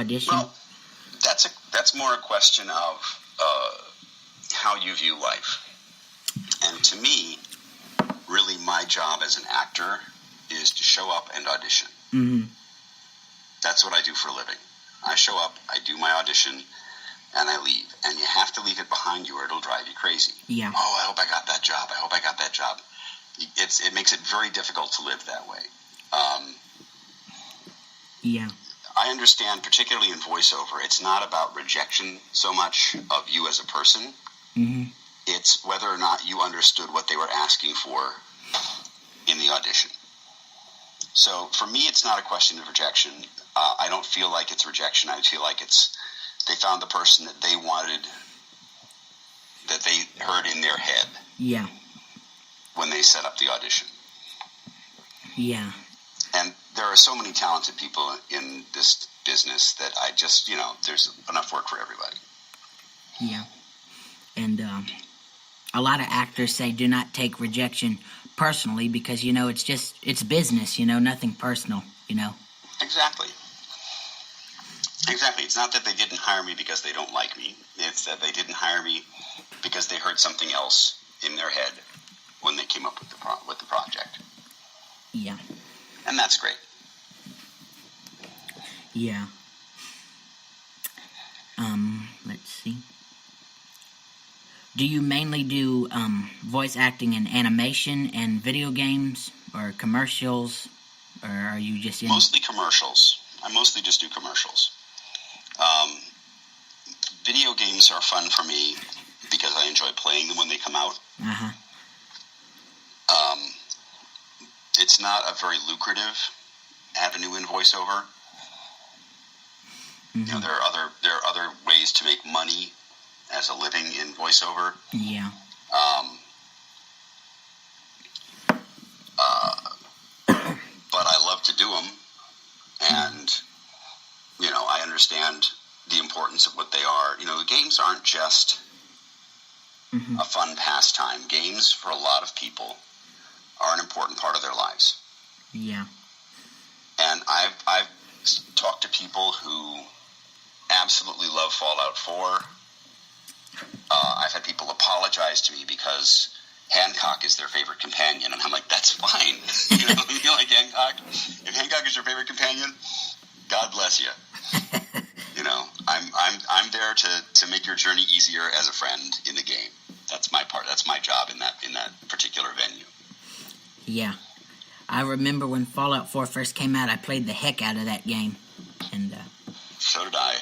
audition? Well, that's more a question of how you view life. And to me, really my job as an actor is to show up and audition. Mm-hmm. That's what I do for a living. I show up, I do my audition, and I leave. And you have to leave it behind you or it'll drive you crazy. Yeah. Oh, I hope I got that job. I hope I got that job. It makes it very difficult to live that way. Yeah. I understand, particularly in voiceover, it's not about rejection so much of you as a person. Mm-hmm. It's whether or not you understood what they were asking for in the audition. So for me, it's not a question of rejection. I don't feel like it's rejection. I feel like they found the person that they wanted, that they heard in their head. Yeah. When they set up the audition. Yeah. And there are so many talented people in this business that I just, there's enough work for everybody. Yeah. And a lot of actors say do not take rejection personally because, it's business, nothing personal, Exactly. It's not that they didn't hire me because they don't like me. It's that they didn't hire me because they heard something else in their head when they came up with the project. Yeah. And that's great. Yeah. Let's see. Do you mainly do voice acting in animation and video games or commercials? Or are you just in... Mostly commercials. I mostly just do commercials. Video games are fun for me because I enjoy playing them when they come out. Uh-huh. It's not a very lucrative avenue in voiceover. Mm-hmm. There are other ways to make money as a living in voiceover. Yeah. But I love to do them, and I understand the importance of what they are. The games aren't just a fun pastime. Games, for a lot of people, are an important part of their lives. Yeah. And I've talked to people who absolutely love Fallout 4. I've had people apologize to me because Hancock is their favorite companion, and I'm like, that's fine. You like Hancock? If Hancock is your favorite companion, God bless you. I'm there to make your journey easier as a friend in the game. That's my part. That's my job in that particular venue. Yeah. I remember when Fallout 4 first came out, I played the heck out of that game. And so did I.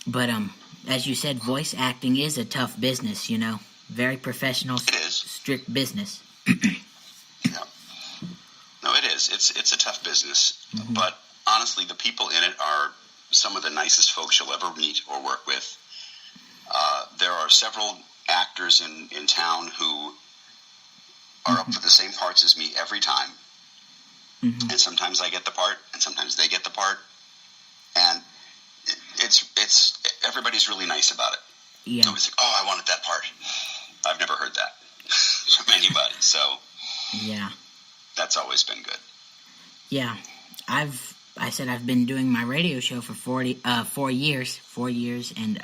But as you said, voice acting is a tough business, Very professional, it is. Strict business. Yeah. No, it is. It's a tough business. Mm-hmm. But honestly, the people in it are some of the nicest folks you'll ever meet or work with. There are several actors in town who are up for the same parts as me every time. Mm-hmm. And sometimes I get the part, and sometimes they get the part. And it's everybody's really nice about it. Yeah. Nobody's like, oh, I wanted that part. I've never heard that from anybody. So yeah, that's always been good. Yeah, I've been doing my radio show for 4 years, and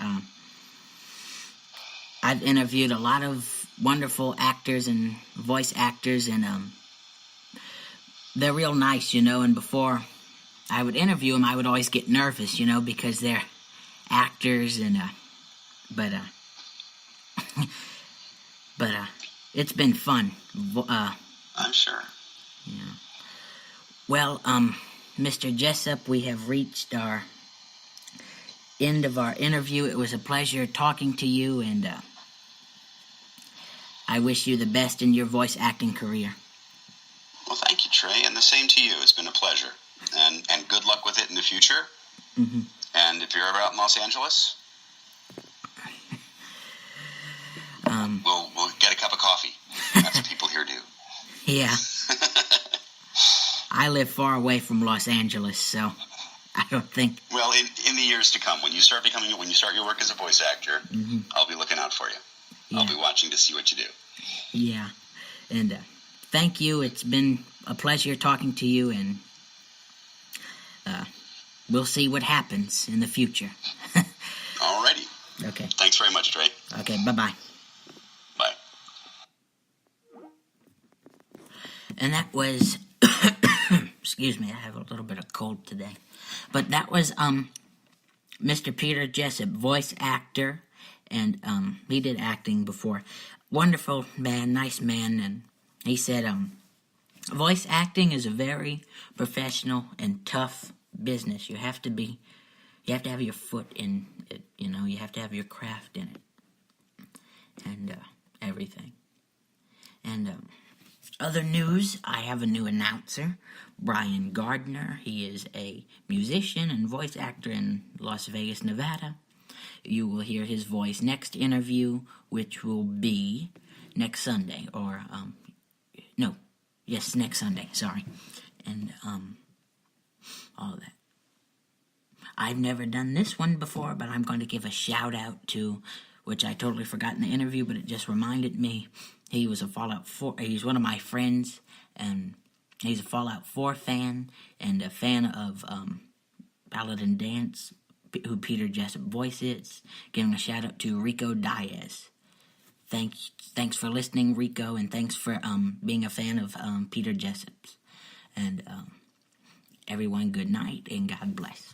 I've interviewed a lot of wonderful actors and voice actors, and they're real nice, and before I would interview them, I would always get nervous, because they're actors, and but it's been fun. I'm sure. Yeah. Well, Mr. Jessop, we have reached our end of our interview. It was a pleasure talking to you, and I wish you the best in your voice acting career. Well, thank you, Trey, and the same to you. It's been a pleasure, and good luck with it in the future. Mm-hmm. And if you're ever out in Los Angeles, we'll get a cup of coffee. That's what people here do. Yeah. I live far away from Los Angeles, so I don't think... Well, in the years to come, when you start your work as a voice actor, mm-hmm. I'll be looking out for you. Yeah. I'll be watching to see what you do. Yeah. And thank you. It's been a pleasure talking to you, and we'll see what happens in the future. Alrighty. Okay. Thanks very much, Dre. Okay, bye-bye. Bye. And that was, excuse me, I have a little bit of cold today. But that was Mr. Peter Jessop, voice actor, and he did acting before. Wonderful man, nice man, and he said voice acting is a very professional and tough business. You have to have your foot in it, you have to have your craft in it, and everything. And other news, I have a new announcer, Brian Gardner. He is a musician and voice actor in Las Vegas, Nevada. You will hear his voice next interview, which will be next Sunday, or, next Sunday, sorry. And, all that. I've never done this one before, but I'm going to give a shout out to, which I totally forgot in the interview, but it just reminded me. He was a Fallout 4, he's one of my friends, and he's a Fallout 4 fan, and a fan of, Ballad and Dance, who Peter Jessop voices. Giving a shout out to Rico Diaz. Thanks for listening, Rico, and thanks for being a fan of Peter Jessop's. And everyone, good night and God bless.